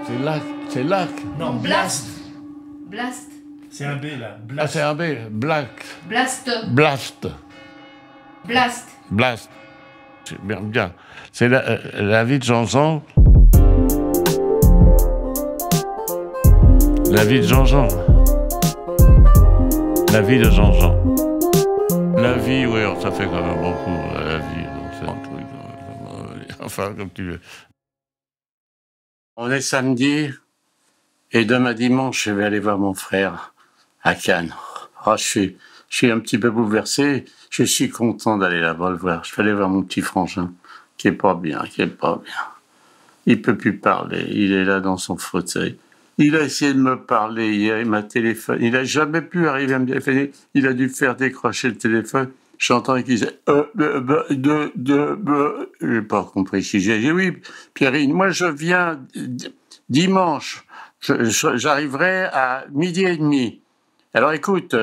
C'est lac. C'est lac. Non, blast. Blast. C'est un B là. Ah, Blast. c'est un B. Black. Blast. Blast. Blast. Blast. C'est bien, bien. C'est la vie de Jean-Jean. La vie de Jean-Jean. La vie de Jean-Jean. La vie, oui, ça fait quand même beaucoup. La vie, c'est un truc. Enfin, comme tu veux. On est samedi, et demain dimanche, je vais aller voir mon frère à Cannes. Oh, je suis un petit peu bouleversé. Je suis content d'aller là-bas le voir. Je vais aller voir mon petit frangin, qui est pas bien. Il peut plus parler. Il est là dans son fauteuil. Il a essayé de me parler hier, il m'a téléphoné. Il a jamais pu arriver à me téléphoner. Il a dû faire décrocher le téléphone. J'entends qu'il disait j'ai pas compris ce qu'il disait. J'ai dit oui, Pierrine, moi je viens dimanche. J'arriverai à 12h30. Alors écoute,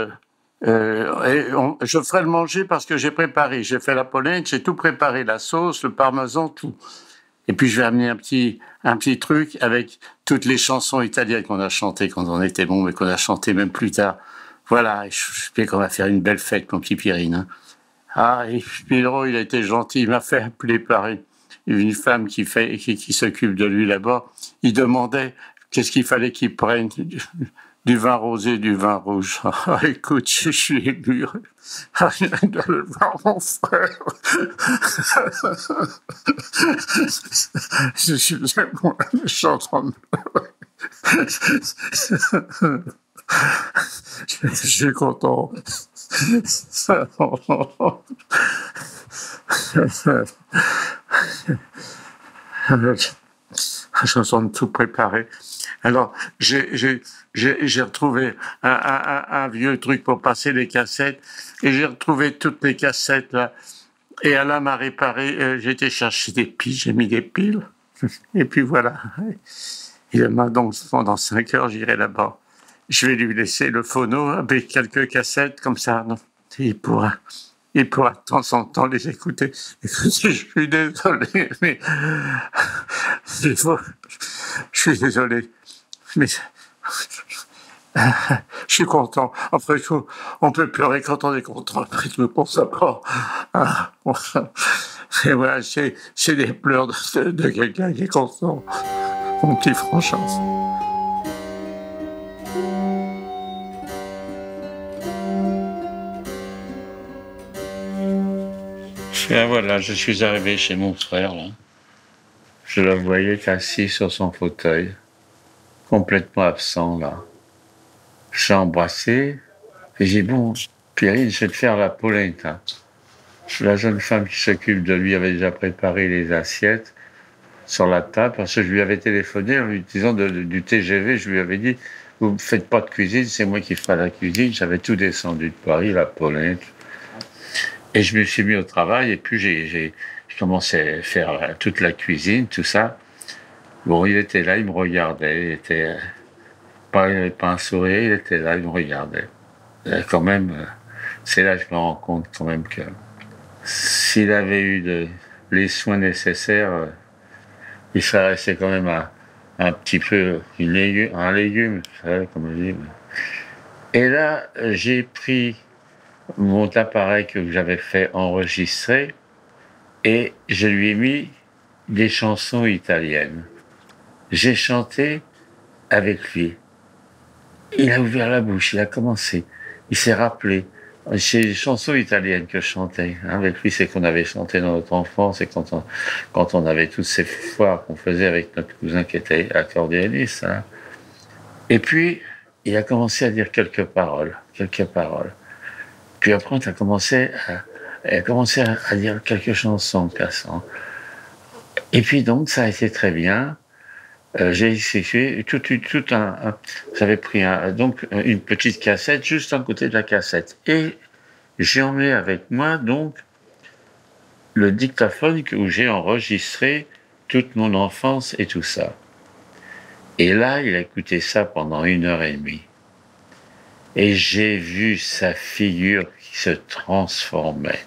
je ferai le manger parce que j'ai préparé. J'ai fait la polenta, j'ai tout préparé, la sauce, le parmesan, tout. Et puis je vais amener un petit truc avec toutes les chansons italiennes qu'on a chantées quand on était bon, mais qu'on a chantées même plus tard. Voilà, je sais qu'on va faire une belle fête, mon petit Pierrine. Hein. Ah, et Pedro, il a été gentil, il m'a fait appeler par une femme qui s'occupe de lui là-bas. Il demandait qu'est-ce qu'il fallait qu'il prenne, du vin rosé, du vin rouge. Ah, écoute, je suis ému. Ah, je viens d'aller voir mon frère. Je suis en train de... Je suis content. Je suis en train de tout préparer. Alors, j'ai retrouvé un vieux truc pour passer les cassettes, et j'ai retrouvé toutes les cassettes là. Et Alain m'a réparé. J'ai été chercher des piles, j'ai mis des piles, et puis voilà. Il m'a donc pendant 5 heures, j'irai là-bas. Je vais lui laisser le phono avec quelques cassettes comme ça. Non, il pourra de temps en temps les écouter. Écoutez, je suis désolé, mais je suis désolé, mais je suis content. Après tout, on peut pleurer quand on est content. Après tout, pour ça pas. Et voilà, c'est des pleurs de quelqu'un qui est content. Mon petit François. Et voilà, je suis arrivé chez mon frère, là. Je le voyais assis sur son fauteuil, complètement absent, là. J'ai embrassé, et j'ai dit, bon, Pierrine, je vais te faire la polenta. La jeune femme qui s'occupe de lui avait déjà préparé les assiettes sur la table, parce que je lui avais téléphoné en lui disant du TGV, je lui avais dit, vous ne faites pas de cuisine, c'est moi qui ferai la cuisine. J'avais tout descendu de Paris, la polenta. Et je me suis mis au travail, et puis j'ai commencé à faire toute la cuisine, tout ça. Bon, il était là, il me regardait, il était pas un sourire, il était là, il me regardait. Et quand même, c'est là que je me rends compte quand même que s'il avait eu les soins nécessaires, il serait resté quand même un petit peu un légume, comme on dit. Et là, j'ai pris mon appareil que j'avais fait enregistrer et je lui ai mis des chansons italiennes. J'ai chanté avec lui. Il a ouvert la bouche, il a commencé. Il s'est rappelé. C'est des chansons italiennes que je chantais. Avec lui, c'est qu'on avait chanté dans notre enfance et quand on avait toutes ces foires qu'on faisait avec notre cousin qui était accordéoniste. Hein. Et puis, il a commencé à dire quelques paroles. Puis après, elle a commencé à dire quelques chansons cassantes. Et puis donc, ça a été très bien. J'ai effectué j'avais pris donc une petite cassette juste à côté de la cassette. Et j'ai emmené avec moi donc le dictaphone où j'ai enregistré toute mon enfance et tout ça. Et là, il a écouté ça pendant 1h30. Et j'ai vu sa figure qui se transformait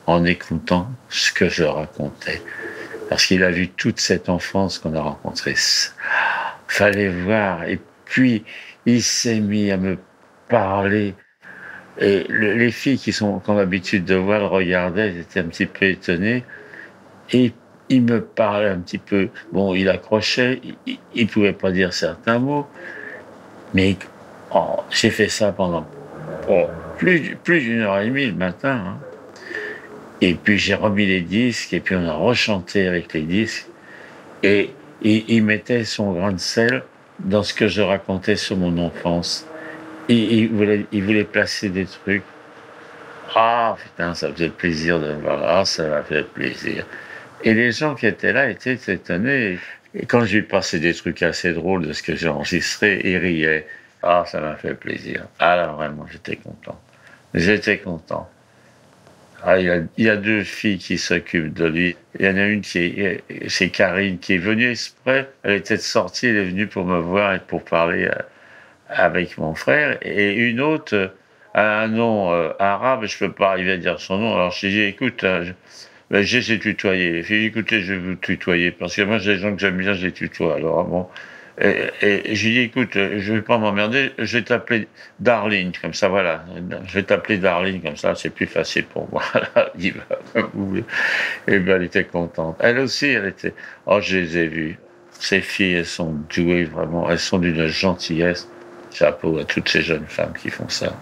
en écoutant ce que je racontais. Parce qu'il a vu toute cette enfance qu'on a rencontrée. fallait voir. Et puis, il s'est mis à me parler. Et les filles qui ont l'habitude de voir le regardaient, elles étaient un petit peu étonnées. Et il me parlait un petit peu. Bon, il accrochait, il pouvait pas dire certains mots. Mais j'ai fait ça pendant plus d'une heure et demie le matin. Hein. Et puis j'ai remis les disques, et puis on a rechanté avec les disques. Et il mettait son grain de sel dans ce que je racontais sur mon enfance. Il voulait placer des trucs. Ah, putain, ça faisait plaisir de voir. Ah, ça m'a fait plaisir. Et les gens qui étaient là étaient étonnés. Et quand je lui passais des trucs assez drôles de ce que j'ai enregistré, ils riaient. Ah, ça m'a fait plaisir. Ah là, vraiment, j'étais content. J'étais content. Ah, il y a 2 filles qui s'occupent de lui. Il y en a une c'est Karine, qui est venue exprès. Elle était sortie, elle est venue pour me voir et pour parler avec mon frère. Et une autre a un nom arabe, je peux pas arriver à dire son nom. Alors je dis, écoute, j'ai tutoyé. J'ai dit, écoutez, je vais vous tutoyer, parce que moi, j'ai des gens que j'aime bien, je les tutoie. Alors bon. Et j'ai dit, écoute, je vais pas m'emmerder, je vais t'appeler Darling, comme ça, voilà. Je vais t'appeler Darling, comme ça, c'est plus facile pour moi. Il va, comme vous voulez. Et ben, elle était contente. Elle aussi, elle était, oh, je les ai vues. Ces filles, elles sont douées, vraiment. Elles sont d'une gentillesse. Chapeau à toutes ces jeunes femmes qui font ça.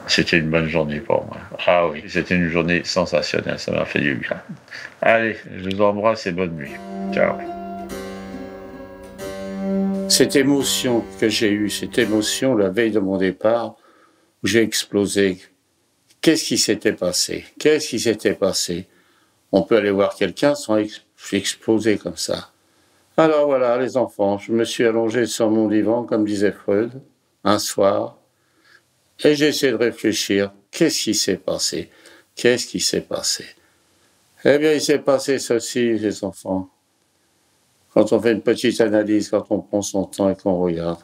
C'était une bonne journée pour moi. Ah oui, c'était une journée sensationnelle, ça m'a fait du bien. Allez, je vous embrasse et bonne nuit. Ciao. Cette émotion que j'ai eue, cette émotion la veille de mon départ, où j'ai explosé. Qu'est-ce qui s'était passé? Qu'est-ce qui s'était passé? On peut aller voir quelqu'un sans exploser comme ça. Alors voilà, les enfants, je me suis allongé sur mon divan, comme disait Freud, un soir, et j'ai essayé de réfléchir. Qu'est-ce qui s'est passé? Qu'est-ce qui s'est passé? Eh bien, il s'est passé ceci, les enfants. Quand on fait une petite analyse, quand on prend son temps et qu'on regarde,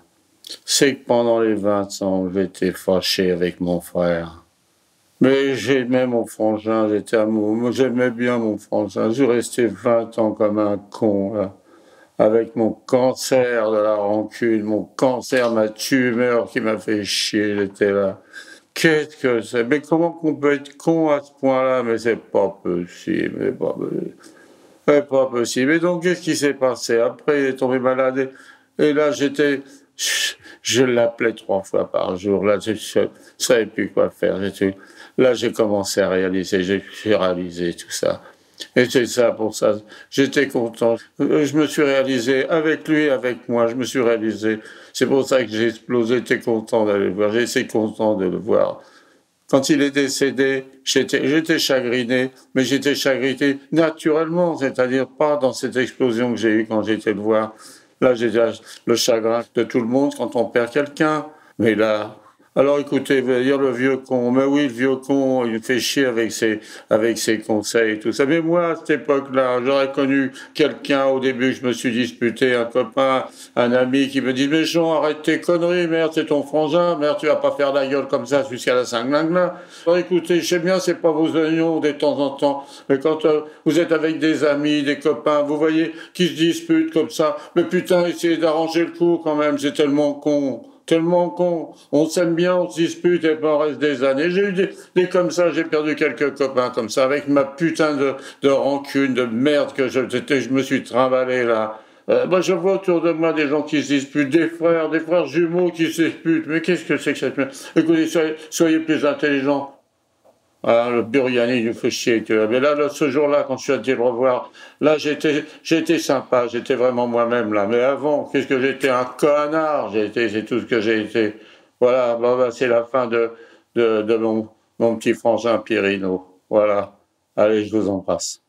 c'est que pendant les 20 ans, j'étais fâché avec mon frère. Mais j'aimais mon frangin, j'étais amoureux, j'aimais bien mon frangin. Je restais 20 ans comme un con, là, avec mon cancer de la rancune, mon cancer, ma tumeur qui m'a fait chier, j'étais là. Qu'est-ce que c'est? Mais comment qu'on peut être con à ce point-là? Mais c'est pas possible, c'est pas possible. C'est pas possible. Et donc, qu'est-ce qui s'est passé? Après, il est tombé malade. Et là, je l'appelais 3 fois par jour. Là, je savais plus quoi faire. Là, j'ai commencé à réaliser. J'ai réalisé tout ça. Et c'est ça pour ça. J'étais content. Je me suis réalisé avec lui, avec moi. Je me suis réalisé. C'est pour ça que j'ai explosé. J'étais content d'aller le voir. J'étais content de le voir. Quand il est décédé, j'étais chagriné, mais j'étais chagriné naturellement, c'est-à-dire pas dans cette explosion que j'ai eue quand j'étais le voir. Là, j'ai le chagrin de tout le monde quand on perd quelqu'un. Mais là, alors écoutez, vous allez dire le vieux con. Mais oui, le vieux con, il me fait chier avec ses conseils et tout ça. Mais moi, à cette époque-là, j'aurais connu quelqu'un au début, je me suis disputé, un copain, un ami qui me dit, mais Jean, arrête tes conneries, merde, c'est ton frangin, merde, tu vas pas faire la gueule comme ça jusqu'à la cinglingue. Alors écoutez, je sais bien, c'est pas vos oignons de temps en temps, mais quand vous êtes avec des amis, des copains, vous voyez, qui se disputent comme ça, mais putain, essayez d'arranger le coup quand même, c'est tellement con. Tellement con, on s'aime bien, on se dispute et puis on reste des années. J'ai eu des comme ça, j'ai perdu quelques copains comme ça, avec ma putain de rancune, de merde que je me suis trimballé là. Moi je vois autour de moi des gens qui se disputent, des frères jumeaux qui se disputent, mais qu'est-ce que c'est que cette merde? Écoutez, soyez plus intelligents. Ah, le Buriani, il nous fait chier. Mais là, ce jour-là, quand je suis allé le revoir, là, j'étais sympa, j'étais vraiment moi-même, là. Mais avant, qu'est-ce que j'étais? Un connard, c'est tout ce que j'ai été. Voilà, bah, c'est la fin de mon petit frangin Pierino. Voilà. Allez, je vous embrasse.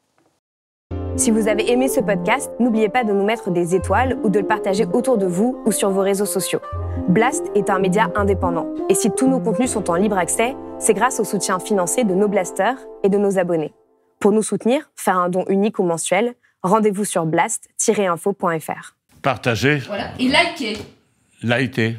Si vous avez aimé ce podcast, n'oubliez pas de nous mettre des étoiles ou de le partager autour de vous ou sur vos réseaux sociaux. Blast est un média indépendant. Et si tous nos contenus sont en libre accès, c'est grâce au soutien financier de nos blasters et de nos abonnés. Pour nous soutenir, faire un don unique ou mensuel, rendez-vous sur blast-info.fr. Partagez. Voilà. Et likez. Likez.